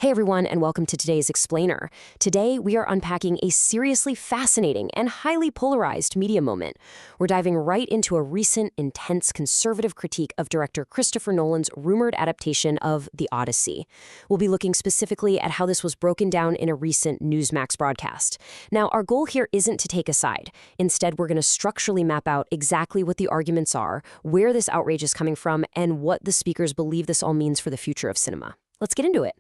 Hey everyone, and welcome to today's Explainer. Today, we are unpacking a seriously fascinating and highly polarized media moment. We're diving right into a recent, intense conservative critique of director Christopher Nolan's rumored adaptation of The Odyssey. We'll be looking specifically at how this was broken down in a recent Newsmax broadcast. Now, our goal here isn't to take a side. Instead, we're going to structurally map out exactly what the arguments are, where this outrage is coming from, and what the speakers believe this all means for the future of cinema. Let's get into it.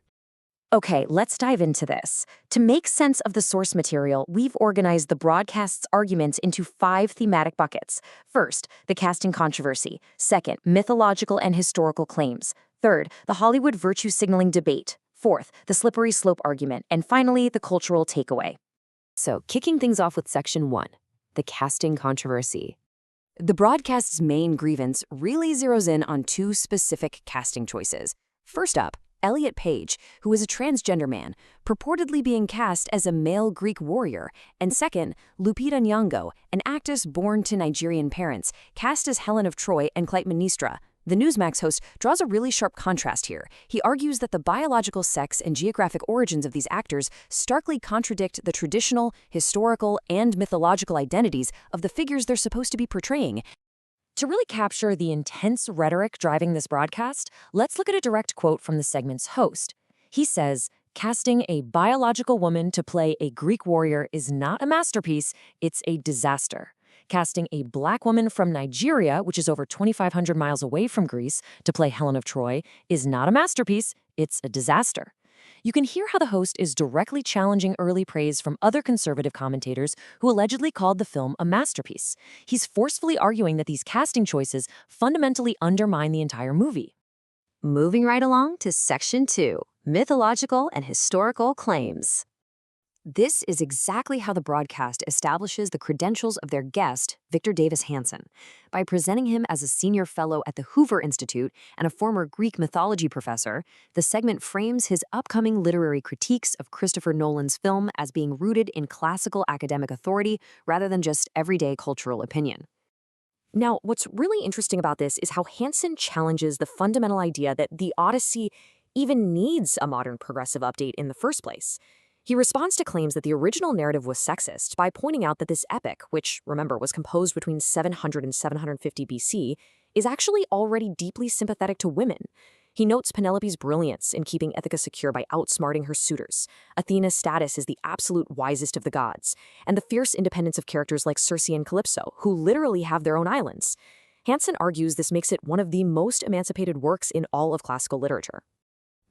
Okay, let's dive into this. To make sense of the source material, we've organized the broadcast's arguments into 5 thematic buckets. First, the casting controversy. Second, mythological and historical claims. Third, the Hollywood virtue signaling debate. Fourth, the slippery slope argument. And finally, the cultural takeaway. So, kicking things off with Section 1, the casting controversy. The broadcast's main grievance really zeroes in on 2 specific casting choices. First up, Elliot Page, who is a transgender man, purportedly being cast as a male Greek warrior, and second, Lupita Nyong'o, an actress born to Nigerian parents, cast as Helen of Troy and Clytemnestra. The Newsmax host draws a really sharp contrast here. He argues that the biological sex and geographic origins of these actors starkly contradict the traditional, historical, and mythological identities of the figures they're supposed to be portraying. To really capture the intense rhetoric driving this broadcast, let's look at a direct quote from the segment's host. He says, "Casting a biological woman to play a Greek warrior is not a masterpiece, it's a disaster. Casting a black woman from Nigeria, which is over 2,500 miles away from Greece, to play Helen of Troy is not a masterpiece, it's a disaster." You can hear how the host is directly challenging early praise from other conservative commentators who allegedly called the film a masterpiece. He's forcefully arguing that these casting choices fundamentally undermine the entire movie. Moving right along to Section 2, mythological and historical claims. This is exactly how the broadcast establishes the credentials of their guest, Victor Davis Hanson. By presenting him as a senior fellow at the Hoover Institute and a former Greek mythology professor, the segment frames his upcoming literary critiques of Christopher Nolan's film as being rooted in classical academic authority rather than just everyday cultural opinion. Now, what's really interesting about this is how Hanson challenges the fundamental idea that The Odyssey even needs a modern progressive update in the first place. He responds to claims that the original narrative was sexist by pointing out that this epic, which, remember, was composed between 700 and 750 BC, is actually already deeply sympathetic to women. He notes Penelope's brilliance in keeping Ithaca secure by outsmarting her suitors, Athena's status as the absolute wisest of the gods, and the fierce independence of characters like Circe and Calypso, who literally have their own islands. Hanson argues this makes it one of the most emancipated works in all of classical literature.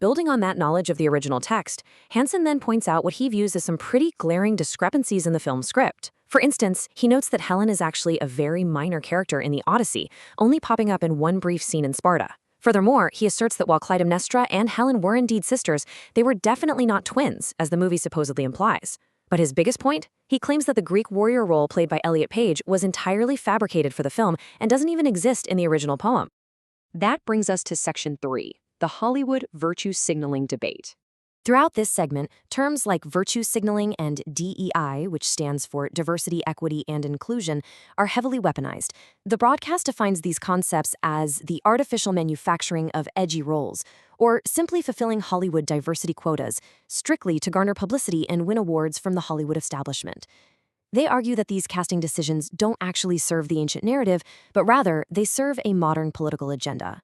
Building on that knowledge of the original text, Hanson then points out what he views as some pretty glaring discrepancies in the film's script. For instance, he notes that Helen is actually a very minor character in the Odyssey, only popping up in one brief scene in Sparta. Furthermore, he asserts that while Clytemnestra and Helen were indeed sisters, they were definitely not twins, as the movie supposedly implies. But his biggest point? He claims that the Greek warrior role played by Elliot Page was entirely fabricated for the film and doesn't even exist in the original poem. That brings us to Section 3. The Hollywood virtue signaling debate. Throughout this segment, terms like virtue signaling and DEI, which stands for diversity, equity, and inclusion, are heavily weaponized. The broadcast defines these concepts as the artificial manufacturing of edgy roles, or simply fulfilling Hollywood diversity quotas, strictly to garner publicity and win awards from the Hollywood establishment. They argue that these casting decisions don't actually serve the ancient narrative, but rather they serve a modern political agenda.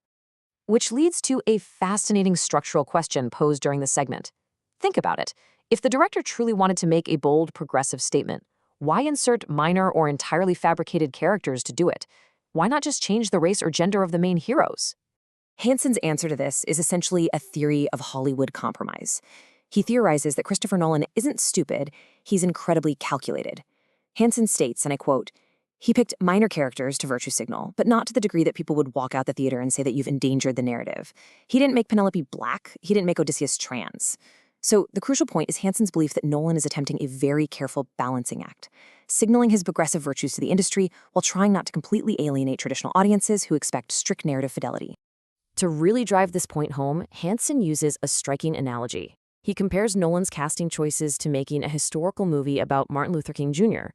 Which leads to a fascinating structural question posed during the segment. Think about it. If the director truly wanted to make a bold, progressive statement, why insert minor or entirely fabricated characters to do it? Why not just change the race or gender of the main heroes? Hanson's answer to this is essentially a theory of Hollywood compromise. He theorizes that Christopher Nolan isn't stupid, he's incredibly calculated. Hanson states, and I quote, "He picked minor characters to virtue signal, but not to the degree that people would walk out the theater and say that you've endangered the narrative. He didn't make Penelope black, he didn't make Odysseus trans." So the crucial point is Hanson's belief that Nolan is attempting a very careful balancing act, signaling his progressive virtues to the industry while trying not to completely alienate traditional audiences who expect strict narrative fidelity. To really drive this point home, Hanson uses a striking analogy. He compares Nolan's casting choices to making a historical movie about Martin Luther King Jr.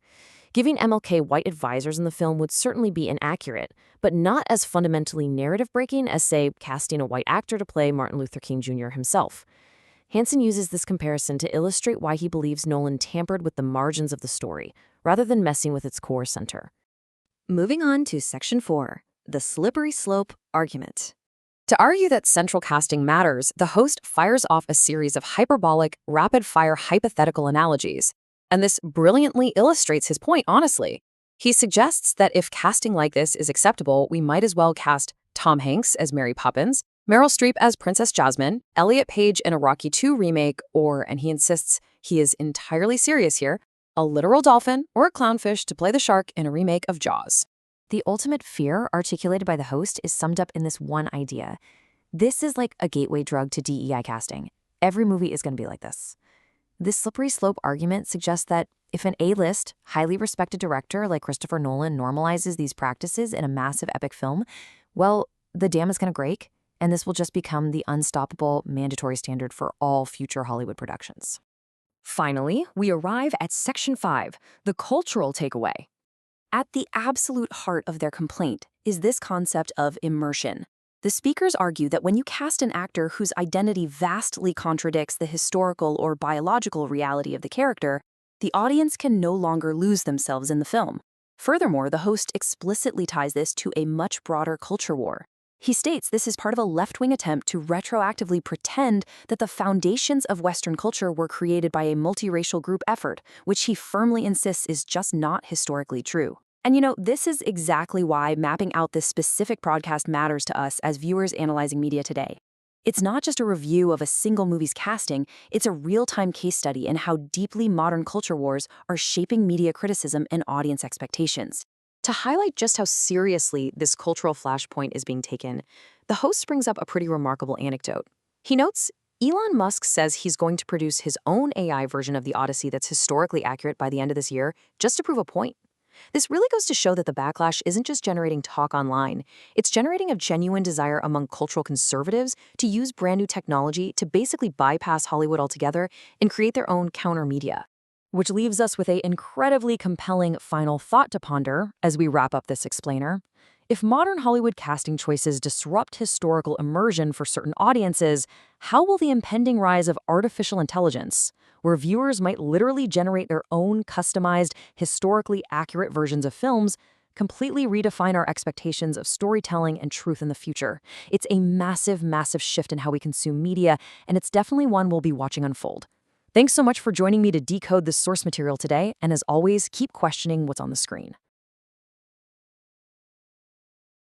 Giving MLK white advisors in the film would certainly be inaccurate, but not as fundamentally narrative-breaking as, say, casting a white actor to play Martin Luther King Jr. himself. Hanson uses this comparison to illustrate why he believes Nolan tampered with the margins of the story, rather than messing with its core center. Moving on to Section 4, the slippery slope argument. To argue that central casting matters, the host fires off a series of hyperbolic, rapid-fire hypothetical analogies. And this brilliantly illustrates his point, honestly. He suggests that if casting like this is acceptable, we might as well cast Tom Hanks as Mary Poppins, Meryl Streep as Princess Jasmine, Elliot Page in a Rocky II remake, or, and he insists he is entirely serious here, a literal dolphin or a clownfish to play the shark in a remake of Jaws. The ultimate fear articulated by the host is summed up in this one idea. This is like a gateway drug to DEI casting. Every movie is going to be like this. This slippery slope argument suggests that if an A-list, highly respected director like Christopher Nolan normalizes these practices in a massive epic film, well, the dam is going to break, and this will just become the unstoppable, mandatory standard for all future Hollywood productions. Finally, we arrive at Section 5, the cultural takeaway. At the absolute heart of their complaint is this concept of immersion. The speakers argue that when you cast an actor whose identity vastly contradicts the historical or biological reality of the character, the audience can no longer lose themselves in the film. Furthermore, the host explicitly ties this to a much broader culture war. He states this is part of a left-wing attempt to retroactively pretend that the foundations of Western culture were created by a multiracial group effort, which he firmly insists is just not historically true. And this is exactly why mapping out this specific broadcast matters to us as viewers analyzing media today. It's not just a review of a single movie's casting, it's a real-time case study in how deeply modern culture wars are shaping media criticism and audience expectations. To highlight just how seriously this cultural flashpoint is being taken, the host brings up a pretty remarkable anecdote. He notes, Elon Musk says he's going to produce his own AI version of the Odyssey that's historically accurate by the end of this year, just to prove a point. This really goes to show that the backlash isn't just generating talk online, it's generating a genuine desire among cultural conservatives to use brand new technology to basically bypass Hollywood altogether and create their own counter media. Which leaves us with an incredibly compelling final thought to ponder as we wrap up this explainer. If modern Hollywood casting choices disrupt historical immersion for certain audiences, how will the impending rise of artificial intelligence, where viewers might literally generate their own customized, historically accurate versions of films, completely redefine our expectations of storytelling and truth in the future? It's a massive, massive shift in how we consume media, and it's definitely one we'll be watching unfold. Thanks so much for joining me to decode this source material today, and as always, keep questioning what's on the screen.